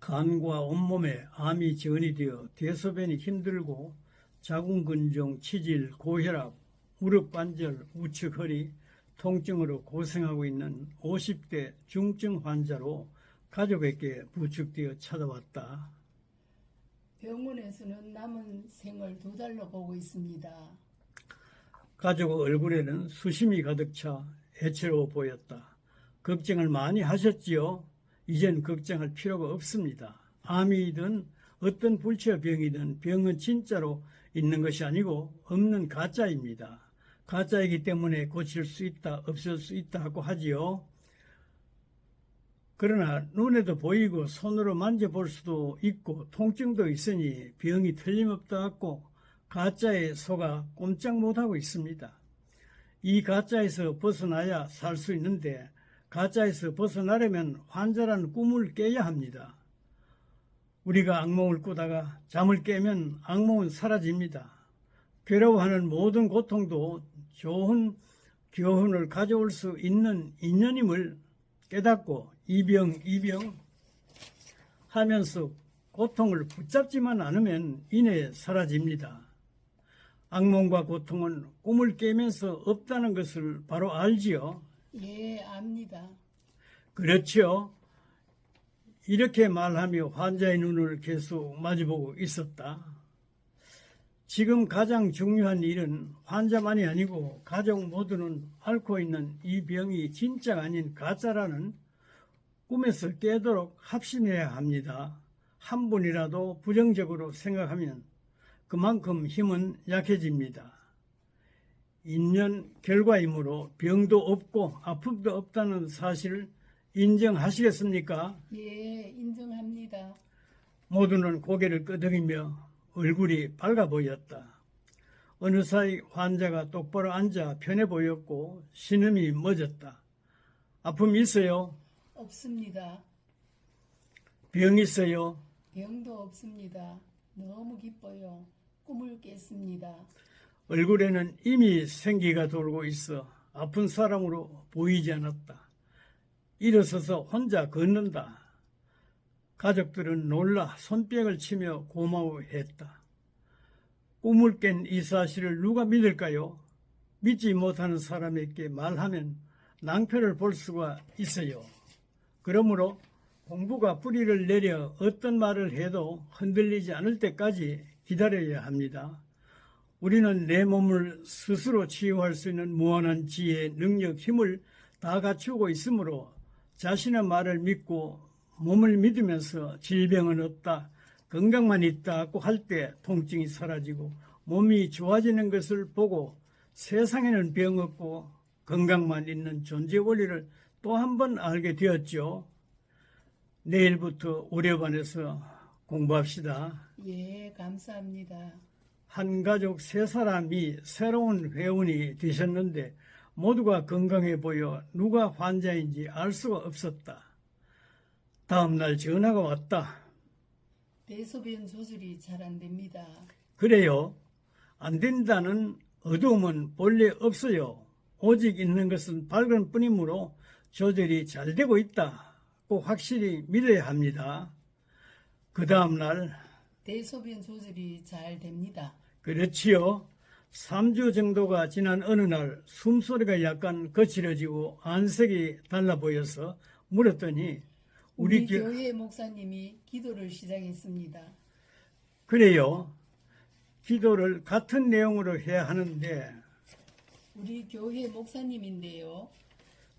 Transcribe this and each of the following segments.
간과 온몸에 암이 전이되어 대소변이 힘들고 자궁근종, 치질, 고혈압, 무릎 관절, 우측 허리 통증으로 고생하고 있는 50대 중증 환자로 가족에게 부축되어 찾아왔다. 병원에서는 남은 생을 2달로 보고 있습니다. 가족 얼굴에는 수심이 가득 차 애처로워 보였다. 걱정을 많이 하셨지요? 이젠 걱정할 필요가 없습니다. 암이든 어떤 불치병이든 병은 진짜로 있는 것이 아니고 없는 가짜입니다. 가짜이기 때문에 고칠 수 있다, 없을 수 있다 하고 하지요. 그러나 눈에도 보이고 손으로 만져볼 수도 있고 통증도 있으니 병이 틀림없다 하고 가짜에 속아 꼼짝 못하고 있습니다. 이 가짜에서 벗어나야 살 수 있는데 가짜에서 벗어나려면 환자라는 꿈을 깨야 합니다. 우리가 악몽을 꾸다가 잠을 깨면 악몽은 사라집니다. 괴로워하는 모든 고통도 좋은 교훈을 가져올 수 있는 인연임을 깨닫고 이병 하면서 고통을 붙잡지만 않으면 이내 사라집니다. 악몽과 고통은 꿈을 깨면서 없다는 것을 바로 알지요. 예, 압니다. 그렇지요. 이렇게 말하며 환자의 눈을 계속 마주보고 있었다. 지금 가장 중요한 일은 환자만이 아니고 가족 모두는 앓고 있는 이 병이 진짜가 아닌 가짜라는 꿈에서 깨도록 합심해야 합니다. 한 분이라도 부정적으로 생각하면 그만큼 힘은 약해집니다. 인연 결과이므로 병도 없고 아픔도 없다는 사실을 인정하시겠습니까? 예, 인정합니다. 모두는 고개를 끄덕이며 얼굴이 밝아 보였다. 어느 사이 환자가 똑바로 앉아 편해 보였고 신음이 멎었다. 아픔 있어요? 없습니다. 병 있어요? 병도 없습니다. 너무 기뻐요. 꿈을 깼습니다. 얼굴에는 이미 생기가 돌고 있어 아픈 사람으로 보이지 않았다. 일어서서 혼자 걷는다. 가족들은 놀라 손뼉을 치며 고마워했다. 꿈을 깬 이 사실을 누가 믿을까요? 믿지 못하는 사람에게 말하면 낭패를 볼 수가 있어요. 그러므로 공부가 뿌리를 내려 어떤 말을 해도 흔들리지 않을 때까지 기다려야 합니다. 우리는 내 몸을 스스로 치유할 수 있는 무한한 지혜, 능력, 힘을 다 갖추고 있으므로 자신의 말을 믿고 몸을 믿으면서 질병은 없다, 건강만 있다고 할 때 통증이 사라지고 몸이 좋아지는 것을 보고 세상에는 병 없고 건강만 있는 존재 원리를 또 한 번 알게 되었죠. 내일부터 우려반에서 공부합시다. 예, 감사합니다. 한 가족 3사람이 새로운 회원이 되셨는데 모두가 건강해 보여 누가 환자인지 알 수가 없었다. 다음 날 전화가 왔다. 대소변 조절이 잘 안 됩니다. 그래요. 안 된다는 어두움은 본래 없어요. 오직 있는 것은 밝은 뿐이므로 조절이 잘 되고 있다고 확실히 믿어야 합니다. 그 다음 날 대소변 조절이 잘 됩니다. 그렇지요. 3주 정도가 지난 어느 날 숨소리가 약간 거칠어지고 안색이 달라 보여서 물었더니 우리 교회 목사님이 기도를 시작했습니다. 그래요. 기도를 같은 내용으로 해야 하는데 우리 교회 목사님인데요.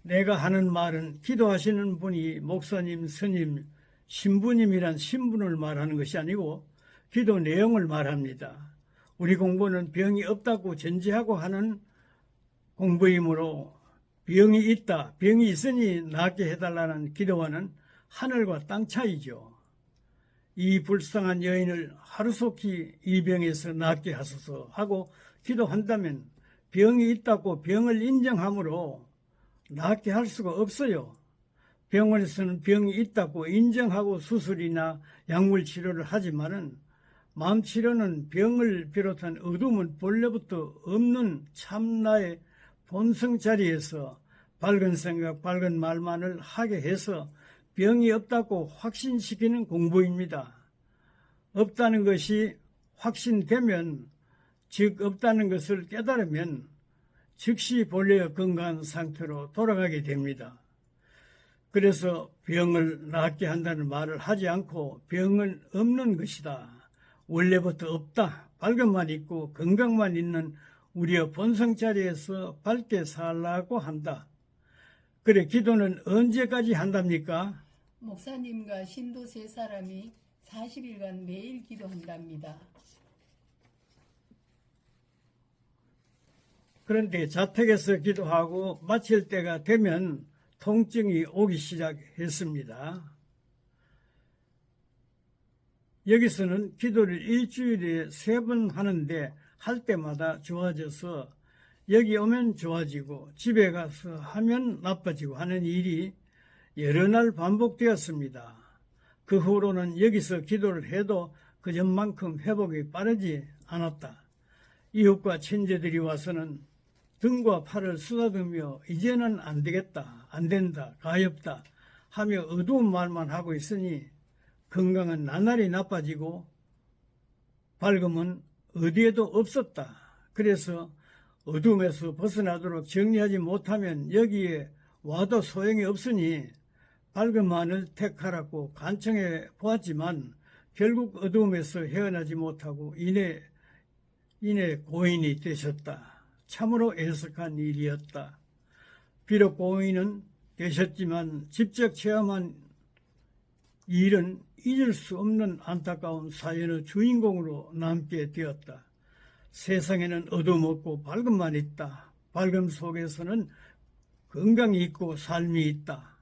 내가 하는 말은 기도하시는 분이 목사님, 스님, 신부님이란 신분을 말하는 것이 아니고 기도 내용을 말합니다. 우리 공부는 병이 없다고 전제하고 하는 공부이므로 병이 있다, 병이 있으니 낫게 해달라는 기도와는 하늘과 땅 차이죠. 이 불쌍한 여인을 하루속히 이 병에서 낫게 하소서 하고 기도한다면 병이 있다고 병을 인정함으로 낫게 할 수가 없어요. 병원에서는 병이 있다고 인정하고 수술이나 약물 치료를 하지만은 마음 치료는 병을 비롯한 어둠은 본래부터 없는 참나의 본성 자리에서 밝은 생각, 밝은 말만을 하게 해서 병이 없다고 확신시키는 공부입니다. 없다는 것이 확신되면, 즉 없다는 것을 깨달으면 즉시 본래의 건강한 상태로 돌아가게 됩니다. 그래서 병을 낫게 한다는 말을 하지 않고 병은 없는 것이다, 원래부터 없다, 밝음만 있고 건강만 있는 우리의 본성 자리에서 밝게 살라고 한다. 그래, 기도는 언제까지 한답니까? 목사님과 신도 세 사람이 40일간 매일 기도한답니다. 그런데 자택에서 기도하고 마칠 때가 되면 통증이 오기 시작했습니다. 여기서는 기도를 일주일에 3번 하는데 할 때마다 좋아져서 여기 오면 좋아지고 집에 가서 하면 나빠지고 하는 일이 여러 날 반복되었습니다. 그 후로는 여기서 기도를 해도 그전만큼 회복이 빠르지 않았다. 이웃과 친제들이 와서는 등과 팔을 쓰다듬으며 이제는 안 되겠다, 안 된다, 가엾다 하며 어두운 말만 하고 있으니 건강은 나날이 나빠지고 밝음은 어디에도 없었다. 그래서 어둠에서 벗어나도록 정리하지 못하면 여기에 와도 소용이 없으니 밝음만을 택하라고 간청해 보았지만 결국 어둠에서 헤어나지 못하고 이내 고인이 되셨다. 참으로 애석한 일이었다. 비록 고인은 되셨지만 직접 체험한 일은 잊을 수 없는 안타까운 사연의 주인공으로 남게 되었다. 세상에는 어둠 없고 밝음만 있다. 밝음 속에서는 건강이 있고 삶이 있다.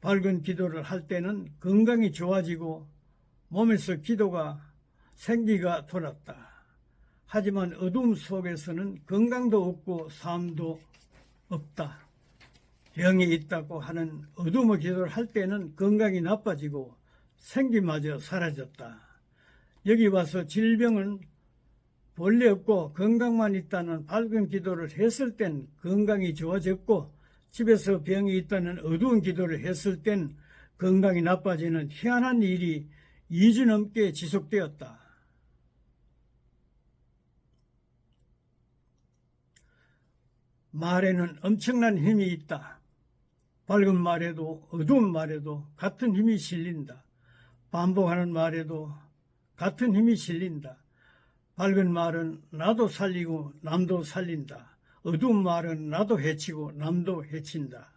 밝은 기도를 할 때는 건강이 좋아지고 몸에서 기도가 생기가 돌았다. 하지만 어둠 속에서는 건강도 없고 삶도 없다. 병이 있다고 하는 어둠의 기도를 할 때는 건강이 나빠지고 생기마저 사라졌다. 여기 와서 질병은 본래 없고 건강만 있다는 밝은 기도를 했을 땐 건강이 좋아졌고 집에서 병이 있다는 어두운 기도를 했을 땐 건강이 나빠지는 희한한 일이 2주 넘게 지속되었다. 말에는 엄청난 힘이 있다. 밝은 말에도 어두운 말에도 같은 힘이 실린다. 반복하는 말에도 같은 힘이 실린다. 밝은 말은 나도 살리고 남도 살린다. 어두운 말은 나도 해치고 남도 해친다.